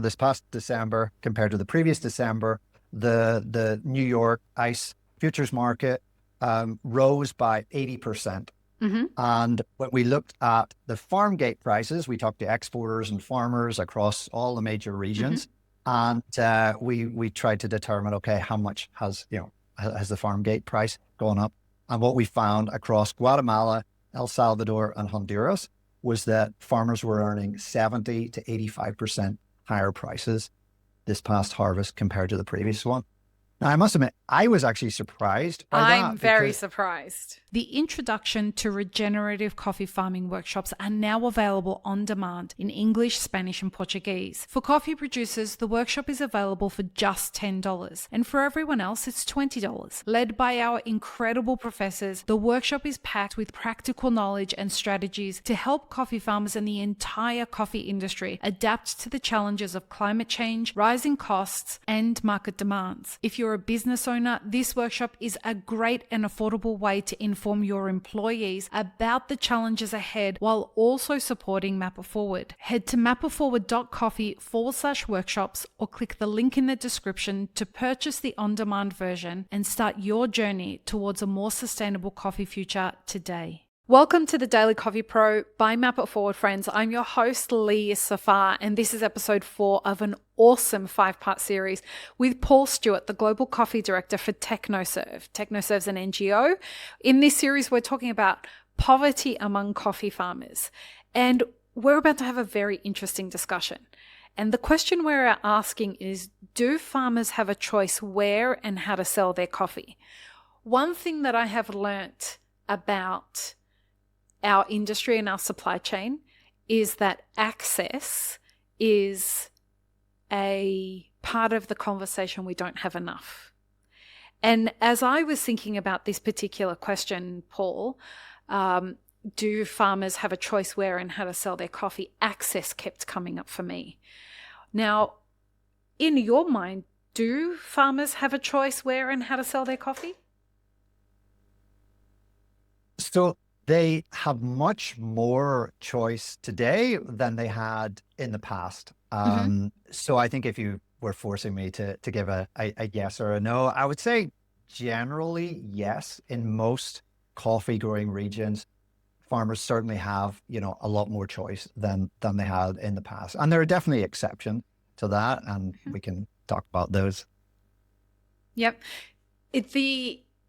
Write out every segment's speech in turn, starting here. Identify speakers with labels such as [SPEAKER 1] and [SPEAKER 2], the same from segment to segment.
[SPEAKER 1] this past December compared to the previous December, the New York ICE futures market rose by 80%.
[SPEAKER 2] Mm-hmm.
[SPEAKER 1] And when we looked at the farm gate prices, we talked to exporters and farmers across all the major regions, and we tried to determine, okay, how much has the farm gate price gone up? And what we found across Guatemala, El Salvador, and Honduras was that farmers were earning 70 to 85% higher prices this past harvest compared to the previous one. Now, I must admit, I was actually surprised by that.
[SPEAKER 2] I'm very surprised. The introduction to regenerative coffee farming workshops are now available on demand in English, Spanish, and Portuguese. For coffee producers, the workshop is available for just $10, and for everyone else, it's $20. Led by our incredible professors, the workshop is packed with practical knowledge and strategies to help coffee farmers and the entire coffee industry adapt to the challenges of climate change, rising costs, and market demands. If you're a business owner, this workshop is a great and affordable way to inform your employees about the challenges ahead while also supporting Map It Forward. Head to mapitforward.coffee/workshops or click the link in the description to purchase the on-demand version and start your journey towards a more sustainable coffee future today. Welcome to the Daily Coffee Pro by Map It Forward, friends. I'm your host, Lee Safar, and this is episode 4 of an awesome 5-part series with Paul Stewart, the Global Coffee Director for TechnoServe. TechnoServe's an NGO. In this series, we're talking about poverty among coffee farmers, and we're about to have a very interesting discussion. And the question we're asking is, do farmers have a choice where and how to sell their coffee? One thing that I have learnt about our industry and our supply chain is that access is a part of the conversation we don't have enough. And as I was thinking about this particular question, Paul, do farmers have a choice where and how to sell their coffee? Access kept coming up for me. Now, in your mind, do farmers have a choice where and how to sell their coffee?
[SPEAKER 1] So they have much more choice today than they had in the past. So I think if you were forcing me to give a yes or a no, I would say generally yes. In most coffee growing regions, farmers certainly have, a lot more choice than they had in the past. And there are definitely exceptions to that, and we can talk about those.
[SPEAKER 2] Yep.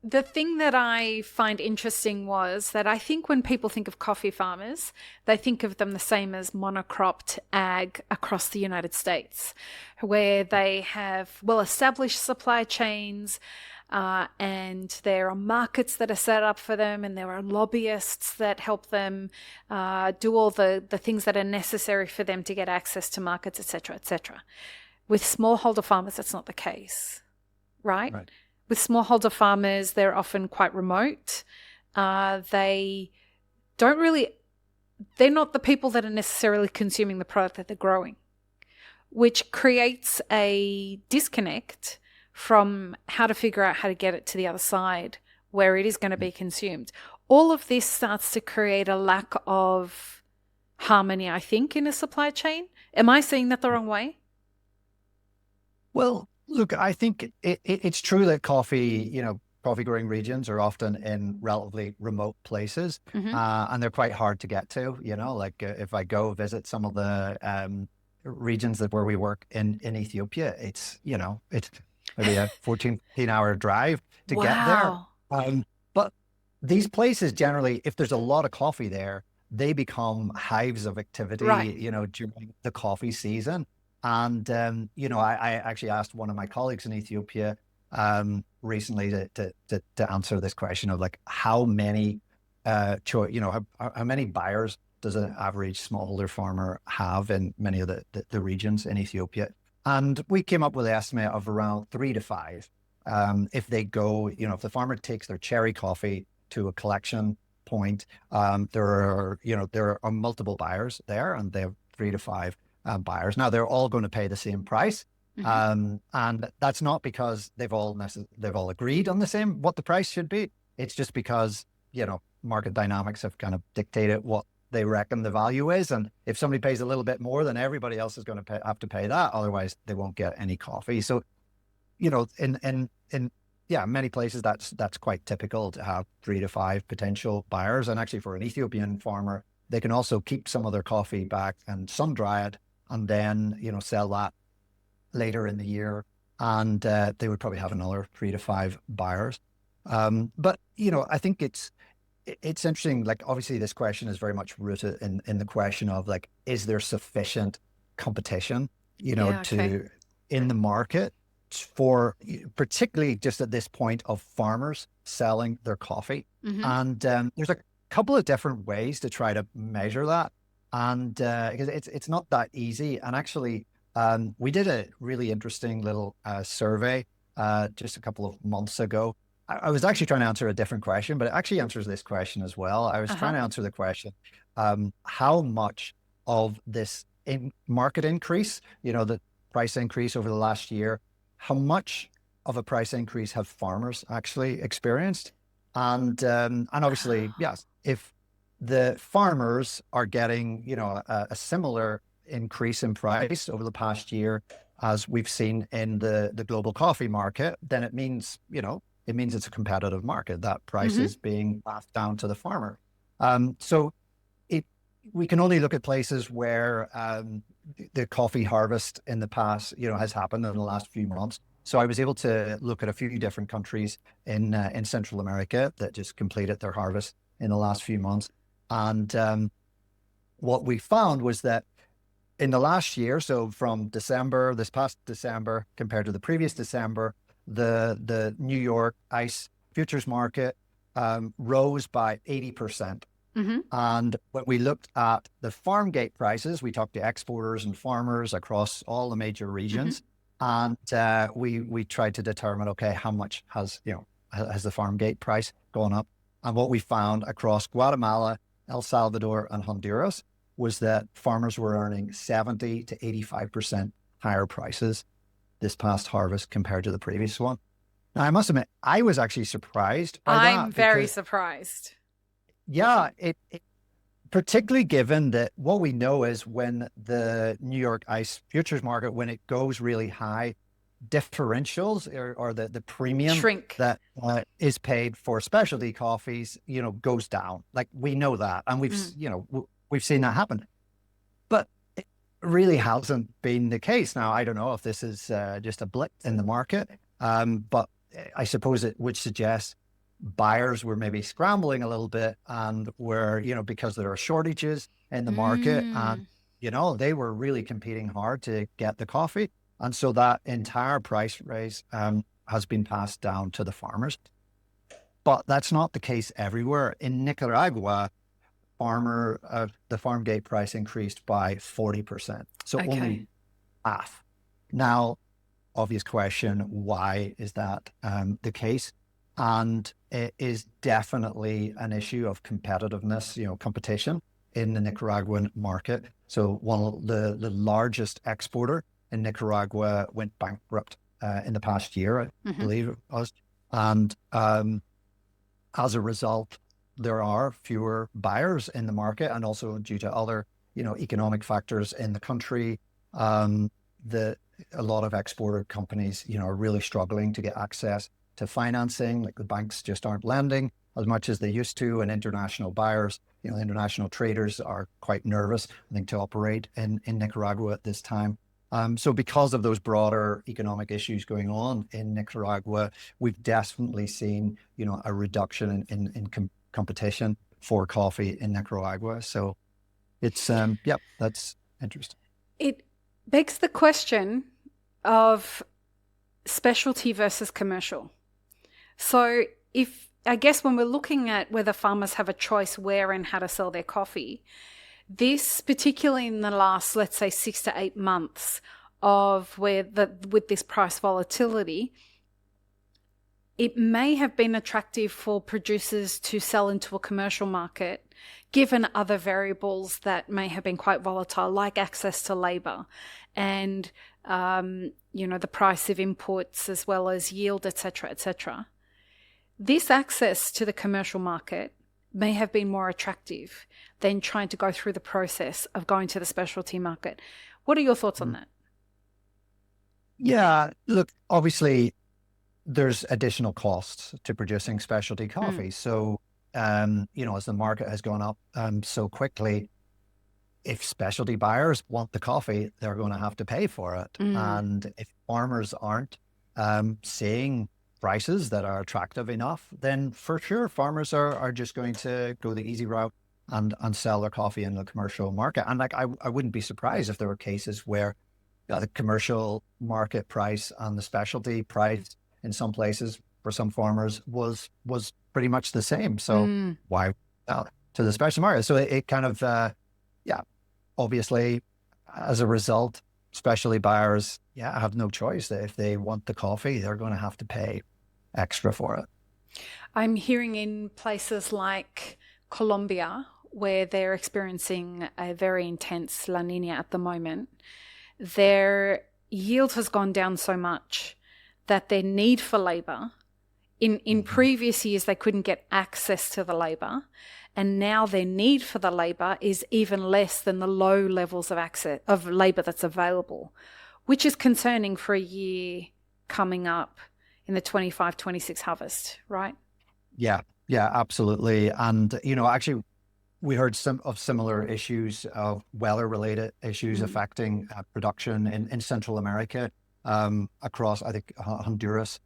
[SPEAKER 2] The thing that I find interesting was that I think when people think of coffee farmers, they think of them the same as monocropped ag across the United States, where they have well-established supply chains, and there are markets that are set up for them, and there are lobbyists that help them do all the things that are necessary for them to get access to markets, etc., etc. With smallholder farmers, that's not the case, right? With smallholder farmers, they're often quite remote. They're not the people that are necessarily consuming the product that they're growing, which creates a disconnect from how to figure out how to get it to the other side where it is going to be consumed. All of this starts to create a lack of harmony, I think, in a supply chain. Am I seeing that the wrong way?
[SPEAKER 1] Well, look, I think it's true that coffee growing regions are often in relatively remote places, and they're quite hard to get to. If I go visit some of the regions where we work in Ethiopia, it's maybe a 14-hour drive to get there. But these places generally, if there's a lot of coffee there, they become hives of activity, during the coffee season. And, I actually asked one of my colleagues in Ethiopia recently to answer this question of how many how many buyers does an average smallholder farmer have in many of the regions in Ethiopia? And we came up with an estimate of around 3 to 5. If they go, if the farmer takes their cherry coffee to a collection point, there are multiple buyers there, and they have 3 to 5 buyers. Now they're all going to pay the same price, and that's not because they've all agreed on what the price should be. It's just because market dynamics have kind of dictated what they reckon the value is. And if somebody pays a little bit more, then everybody else is going to have to pay that. Otherwise, they won't get any coffee. So, in many places that's quite typical to have 3 to 5 potential buyers. And actually, for an Ethiopian farmer, they can also keep some of their coffee back and sun dry it, and then sell that later in the year, and they would probably have another 3 to 5 buyers. But I think it's interesting. Like, obviously, this question is very much rooted in the question of, like, is there sufficient competition, to in the market for, particularly just at this point, of farmers selling their coffee. And there's a couple of different ways to try to measure that, and because it's not that easy. And actually, we did a really interesting little survey just a couple of months ago. I was actually trying to answer a different question, but it actually answers this question as well. I was trying to answer the question, how much of this market increase, the price increase over the last year, how much of a price increase have farmers actually experienced? And obviously, yes, if the farmers are getting, a similar increase in price over the past year as we've seen in the global coffee market, then it means, it's a competitive market. That price is being passed down to the farmer. So we can only look at places where the coffee harvest in the past, has happened in the last few months. So I was able to look at a few different countries in Central America that just completed their harvest in the last few months. And what we found was that in the last year, so from this past December compared to the previous December, the New York ICE futures market rose by 80%. And when we looked at the farm gate prices, we talked to exporters and farmers across all the major regions, and we tried to determine, okay, how much has the farm gate price gone up? And what we found across Guatemala, El Salvador, and Honduras was that farmers were earning 70 to 85% higher prices this past harvest compared to the previous one. Now, I must admit, I was actually surprised by that.
[SPEAKER 2] I'm very surprised.
[SPEAKER 1] Yeah, it particularly given that what we know is when the New York ICE futures market, when it goes really high, differentials or the premium
[SPEAKER 2] Shrink.
[SPEAKER 1] that is paid for specialty coffees, goes down. Like, we know that, and we've seen that happen. But it really hasn't been the case. Now, I don't know if this is just a blip in the market, but I suppose it would suggest buyers were maybe scrambling a little bit, and were, because there are shortages in the market, and, they were really competing hard to get the coffee. And so that entire price raise has been passed down to the farmers. But that's not the case everywhere. In Nicaragua, the farm gate price increased by 40%. So only half. Now, obvious question, why is that the case? And it is definitely an issue of competitiveness, competition in the Nicaraguan market. So one of the largest exporter in Nicaragua went bankrupt in the past year, I believe it was. And as a result, there are fewer buyers in the market, and also due to other, economic factors in the country, a lot of exporter companies, are really struggling to get access to financing. Like, the banks just aren't lending as much as they used to, and international buyers, international traders are quite nervous, I think, to operate in Nicaragua at this time. So because of those broader economic issues going on in Nicaragua, we've definitely seen, a reduction in competition for coffee in Nicaragua. So it's, that's interesting.
[SPEAKER 2] It begs the question of specialty versus commercial. So I guess when we're looking at whether farmers have a choice where and how to sell their coffee, this, particularly in the last, let's say, 6 to 8 months with this price volatility, it may have been attractive for producers to sell into a commercial market, given other variables that may have been quite volatile, like access to labor and, the price of inputs, as well as yield, et cetera, et cetera. This access to the commercial market may have been more attractive than trying to go through the process of going to the specialty market. What are your thoughts on that?
[SPEAKER 1] Yeah, look, obviously there's additional costs to producing specialty coffee. So, as the market has gone up so quickly, if specialty buyers want the coffee, they're going to have to pay for it. And if farmers aren't seeing prices that are attractive enough, then for sure farmers are just going to go the easy route and sell their coffee in the commercial market. And like I wouldn't be surprised if there were cases where the commercial market price and the specialty price in some places for some farmers was pretty much the same. So why to the special market? So it kind of obviously as a result, specialty buyers have no choice. If they want the coffee, they're going to have to pay extra for it.
[SPEAKER 2] I'm hearing in places like Colombia, where they're experiencing a very intense La Nina at the moment, their yield has gone down so much that their need for labor, in previous years they couldn't get access to the labor, and now their need for the labor is even less than the low levels of access of labor that's available, which is concerning for a year coming up in the 25-26 harvest, right?
[SPEAKER 1] Yeah, absolutely. And, actually, we heard some of similar issues of weather-related issues affecting production in Central America, across, I think, Honduras.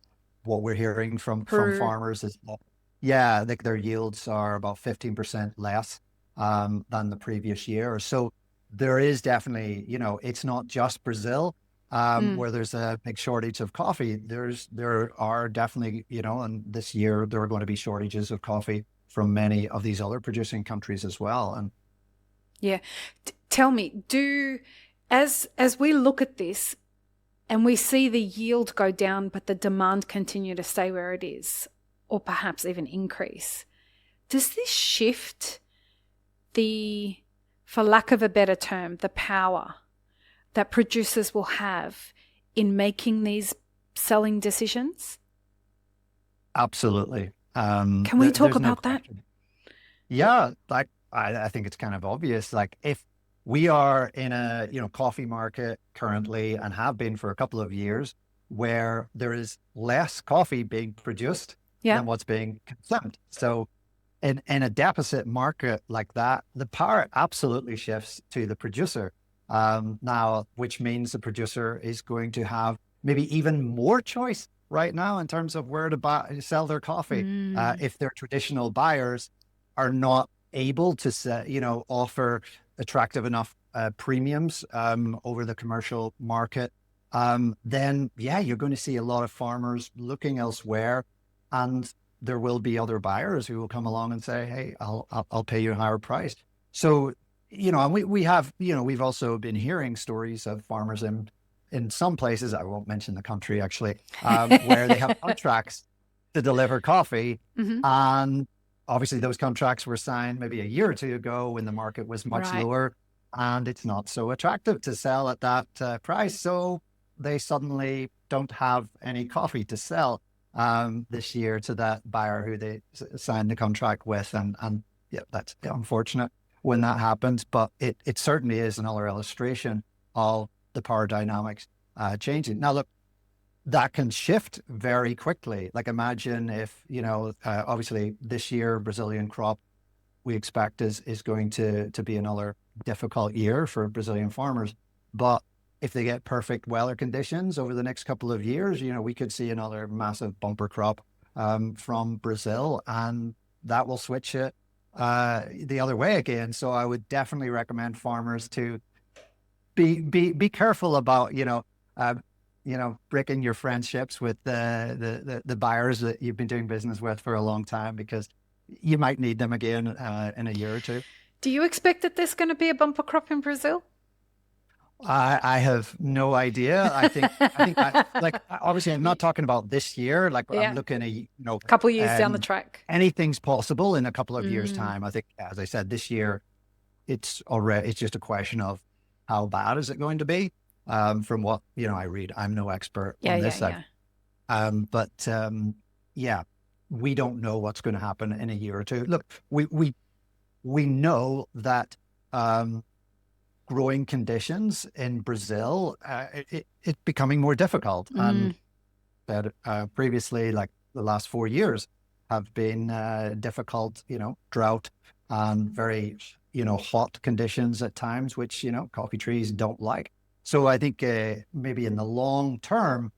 [SPEAKER 1] What we're hearing from farmers is that, their yields are about 15% less than the previous year. So there is definitely, it's not just Brazil where there's a big shortage of coffee. There are definitely, and this year there are going to be shortages of coffee from many of these other producing countries as well. And
[SPEAKER 2] tell me, as we look at this and we see the yield go down, but the demand continue to stay where it is, or perhaps even increase, does this shift for lack of a better term, the power that producers will have in making these selling decisions?
[SPEAKER 1] Absolutely.
[SPEAKER 2] Can we talk about that?
[SPEAKER 1] Yeah, like I think it's kind of obvious. Like if we are in a coffee market currently and have been for a couple of years where there is less coffee being produced than what's being consumed. So in a deficit market like that, the power absolutely shifts to the producer. Now, which means the producer is going to have maybe even more choice right now in terms of where to sell their coffee. If their traditional buyers are not able to offer attractive enough premiums over the commercial market, then you're going to see a lot of farmers looking elsewhere, and there will be other buyers who will come along and say, hey, I'll pay you a higher price. So, and we have, we've also been hearing stories of farmers in some places, I won't mention the country actually, where they have contracts to deliver coffee. And obviously those contracts were signed maybe a year or two ago when the market was much lower, and it's not so attractive to sell at that price. So they suddenly don't have any coffee to sell this year to that buyer who they signed the contract with. And that's unfortunate when that happens, but it certainly is another illustration of the power dynamics changing. Now, look, that can shift very quickly. Like imagine if, obviously this year, Brazilian crop, we expect is going to be another difficult year for Brazilian farmers. But if they get perfect weather conditions over the next couple of years, we could see another massive bumper crop from Brazil, and that will switch it the other way again. So I would definitely recommend farmers to be careful about, breaking your friendships with the buyers that you've been doing business with for a long time, because you might need them again in a year or two.
[SPEAKER 2] Do you expect that there's going to be a bumper crop in Brazil?
[SPEAKER 1] I have no idea. I think obviously I'm not talking about this year. Like I'm looking at,
[SPEAKER 2] a couple of years down the track.
[SPEAKER 1] Anything's possible in a couple of years' time. I think, as I said, this year, it's just a question of how bad is it going to be? From what, I read, I'm no expert on this side. we don't know what's going to happen in a year or two. Look, we know that growing conditions in Brazil, it's becoming more difficult. And that previously, like the last 4 years, have been difficult, drought and very, hot conditions at times, which, coffee trees don't like. So I think maybe in the long term,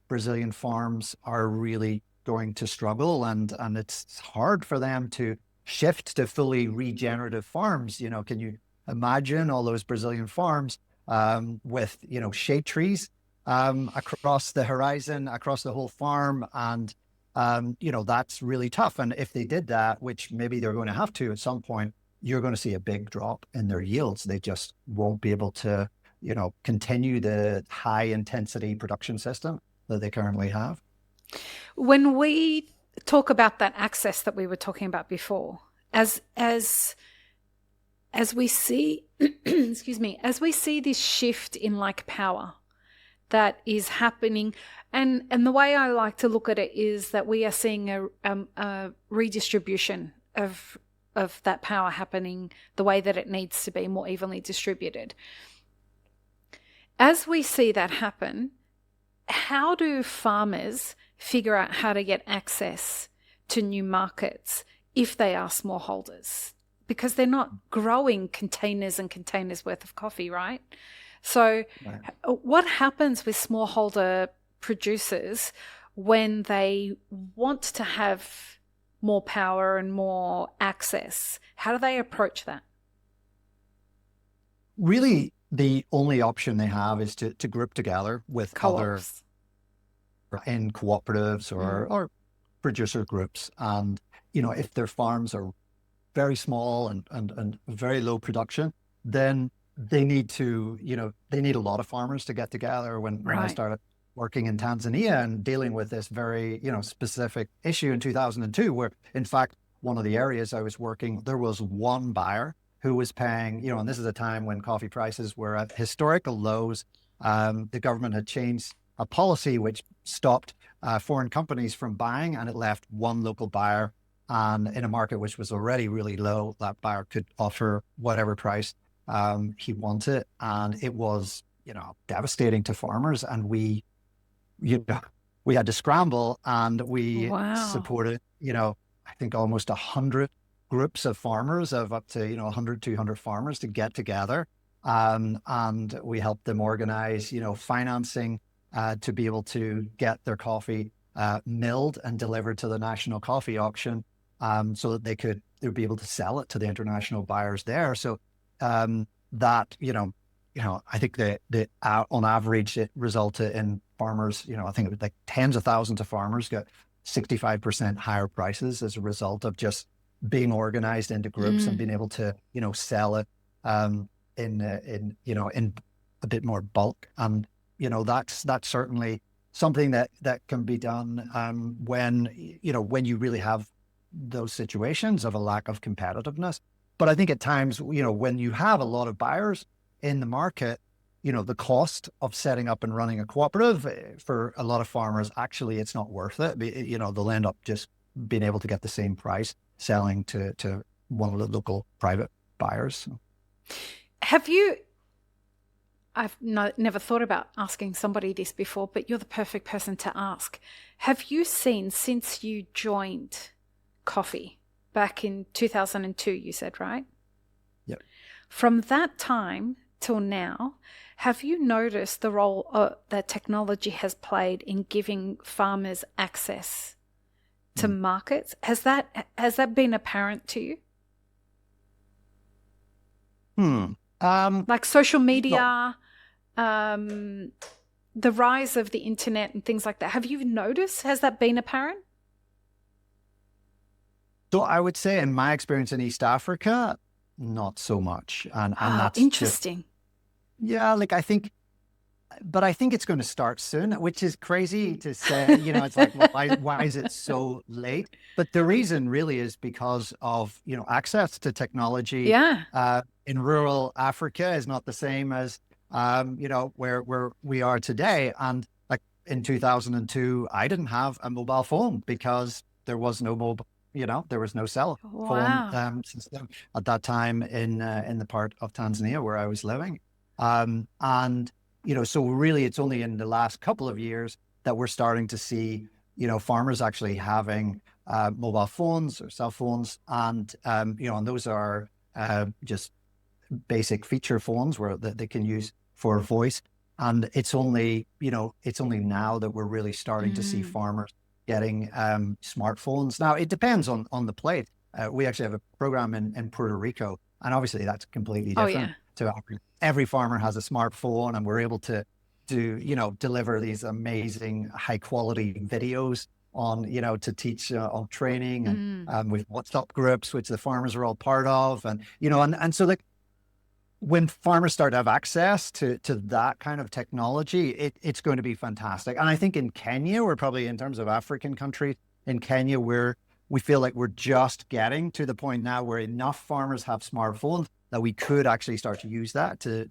[SPEAKER 1] Brazilian farms are really going to struggle, and it's hard for them to shift to fully regenerative farms. Can you imagine all those Brazilian farms with, shade trees across the horizon, across the whole farm? And, that's really tough. And if they did that, which maybe they're going to have to at some point, you're going to see a big drop in their yields. They just won't be able to, continue the high intensity production system that they currently have.
[SPEAKER 2] When we talk about that access that we were talking about before, as we see, excuse me, as we see this shift in like power that is happening, and the way I like to look at it is that we are seeing a redistribution of that power happening the way that it needs to be, more evenly distributed. As we see that happen, how do farmers figure out how to get access to new markets if they are smallholders? Because they're not growing containers and containers worth of coffee, right? So what happens with smallholder producers when they want to have more power and more access? How do they approach that?
[SPEAKER 1] Really, the only option they have is to group together with
[SPEAKER 2] Co-ops.
[SPEAKER 1] other in cooperatives or producer groups. And, if their farms are very small and very low production, then they need to, they need a lot of farmers to get together. When I started working in Tanzania and dealing with this very, specific issue in 2002, where in fact, one of the areas I was working, there was one buyer who was paying, and this is a time when coffee prices were at historical lows. The government had changed a policy which stopped foreign companies from buying, and it left one local buyer. And in a market which was already really low, that buyer could offer whatever price he wanted. And it was, devastating to farmers. And we had to scramble, and we supported, I think almost 100 groups of farmers of up to, 100, 200 farmers to get together. And we helped them organize, financing to be able to get their coffee milled and delivered to the national coffee auction, so that they would be able to sell it to the international buyers there. So that, I think that on average, it resulted in farmers, I think it was like tens of thousands of farmers got 65% higher prices as a result of just being organized into groups and being able to, sell it in a bit more bulk. And, that's certainly something that can be done when you really have those situations of a lack of competitiveness. But I think at times, when you have a lot of buyers in the market, the cost of setting up and running a cooperative for a lot of farmers, actually, it's not worth it. They'll end up just being able to get the same price selling to one of the local private buyers.
[SPEAKER 2] I've never thought about asking somebody this before, but you're the perfect person to ask. Have you seen, since you joined coffee back in 2002, you said, right?
[SPEAKER 1] Yep.
[SPEAKER 2] From that time till now, have you noticed the role that technology has played in giving farmers access to markets? Has that been apparent to you? Like social media, the rise of the internet and things like that. Have you noticed? Has that been apparent?
[SPEAKER 1] So I would say, in my experience in East Africa, not so much. And that's
[SPEAKER 2] interesting.
[SPEAKER 1] I think it's going to start soon, which is crazy to say. It's like, well, why is it so late? But the reason really is because of, access to technology.
[SPEAKER 2] Yeah.
[SPEAKER 1] In rural Africa is not the same as, where we are today. And like in 2002, I didn't have a mobile phone because there was no mobile, there was no cell phone
[SPEAKER 2] Wow.
[SPEAKER 1] system at that time in the part of Tanzania where I was living. And so really it's only in the last couple of years that we're starting to see, farmers actually having mobile phones or cell phones, and those are just basic feature phones where that they can use for voice. And it's only now that we're really starting to see
[SPEAKER 2] Mm.
[SPEAKER 1] farmers getting smartphones. Now it depends on the plate. We actually have a program in Puerto Rico, and obviously that's completely
[SPEAKER 2] Oh,
[SPEAKER 1] different
[SPEAKER 2] yeah.
[SPEAKER 1] to every farmer has a smartphone, and we're able to deliver these amazing high quality videos on, to teach on training, and
[SPEAKER 2] Mm.
[SPEAKER 1] with WhatsApp groups, which the farmers are all part of. And so like when farmers start to have access to that kind of technology, it's going to be fantastic. And I think in Kenya, we're probably, in terms of African countries, in Kenya, we feel like we're just getting to the point now where enough farmers have smartphones that we could actually start to use that to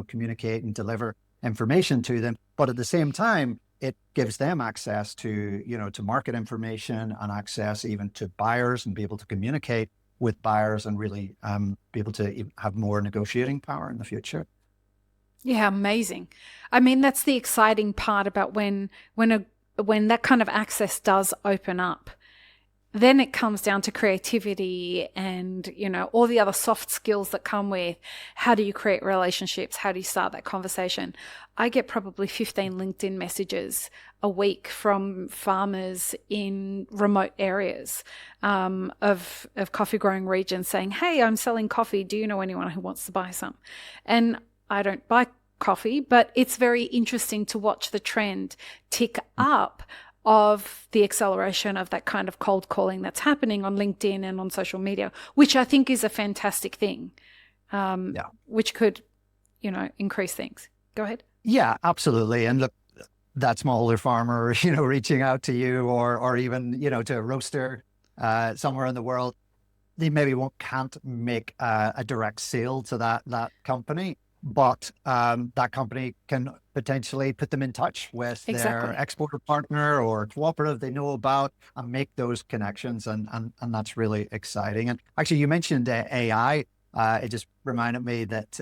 [SPEAKER 1] communicate and deliver information to them. But at the same time, it gives them access to market information and access even to buyers and be able to communicate with buyers and really be able to have more negotiating power in the future.
[SPEAKER 2] Yeah, amazing. I mean, that's the exciting part about when that kind of access does open up. Then it comes down to creativity and, all the other soft skills that come with how do you create relationships? How do you start that conversation? I get probably 15 LinkedIn messages a week from farmers in remote areas of coffee growing regions saying, hey, I'm selling coffee. Do you know anyone who wants to buy some? And I don't buy coffee, but it's very interesting to watch the trend tick up of the acceleration of that kind of cold calling that's happening on LinkedIn and on social media, which I think is a fantastic thing, which could, increase things. Go ahead.
[SPEAKER 1] Yeah, absolutely. And look, that smallholder farmer, reaching out to you, or even, to a roaster somewhere in the world, they maybe can't make a direct sale to that company, but that company can potentially put them in touch with their exporter partner or cooperative they know about, and make those connections. And that's really exciting. And actually, you mentioned AI. It just reminded me that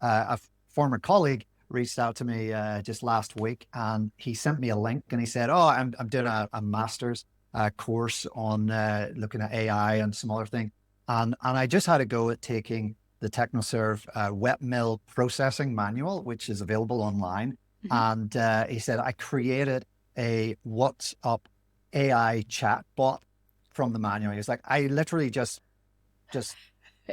[SPEAKER 1] a former colleague reached out to me just last week, and he sent me a link, and he said, "Oh, I'm doing a master's course on looking at AI and some other things, and I just had a go at taking the TechnoServe wet mill processing manual, which is available online."
[SPEAKER 2] Mm-hmm.
[SPEAKER 1] And he said, "I created a WhatsApp AI chat bot from the manual." He was like, "I literally just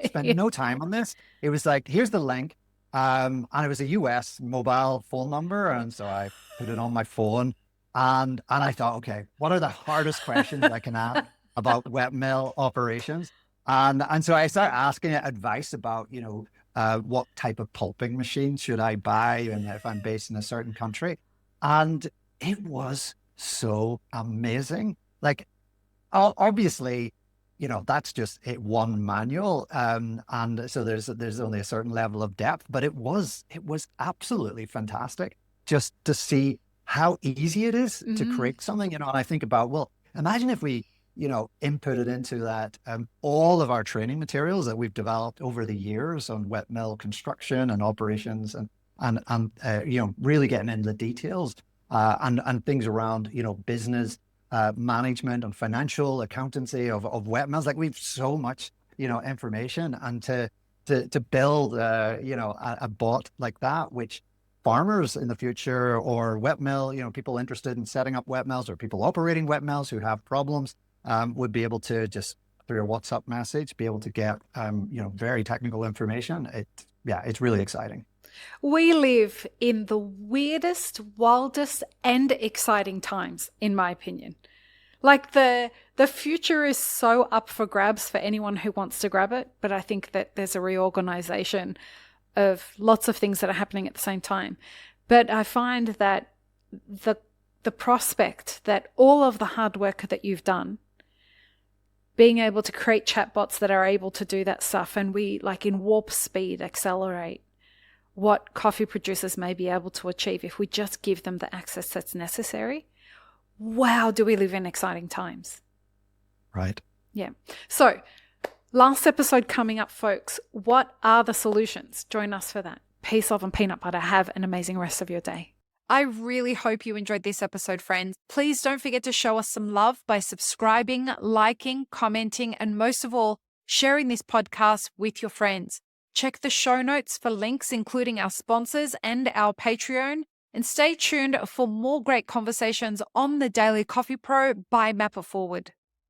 [SPEAKER 1] spent no time on this. It was like, here's the link." And it was a US mobile phone number. And so I put it on my phone, and I thought, okay, what are the hardest questions I can ask about wet mill operations? And so I started asking it advice about, what type of pulping machine should I buy, and if I'm based in a certain country. And it was so amazing. Like, obviously, that's just one manual. And so there's only a certain level of depth, but it was absolutely fantastic just to see how easy it is to create something, and I think about, well, imagine if we, input it into that, all of our training materials that we've developed over the years on wet mill construction and operations, and really getting into the details, and things around, business management and financial accountancy of wet mills. Like, we've so much, information, and to build, a bot like that, which farmers in the future, or wet mill, people interested in setting up wet mills, or people operating wet mills who have problems, would be able to just through a WhatsApp message be able to get, very technical information. It's really exciting.
[SPEAKER 2] We live in the weirdest, wildest, and exciting times, in my opinion. Like the future is so up for grabs for anyone who wants to grab it, but I think that there's a reorganization of lots of things that are happening at the same time. But I find that the prospect that all of the hard work that you've done, being able to create chatbots that are able to do that stuff, and we, like, in warp speed, accelerate what coffee producers may be able to achieve if we just give them the access that's necessary. Wow, do we live in exciting times?
[SPEAKER 1] Right.
[SPEAKER 2] Yeah. So last episode coming up, folks. What are the solutions? Join us for that. Peace, love, and peanut butter. Have an amazing rest of your day. I really hope you enjoyed this episode, friends. Please don't forget to show us some love by subscribing, liking, commenting, and most of all, sharing this podcast with your friends. Check the show notes for links, including our sponsors and our Patreon. And stay tuned for more great conversations on the Daily Coffee Pro by Map It Forward.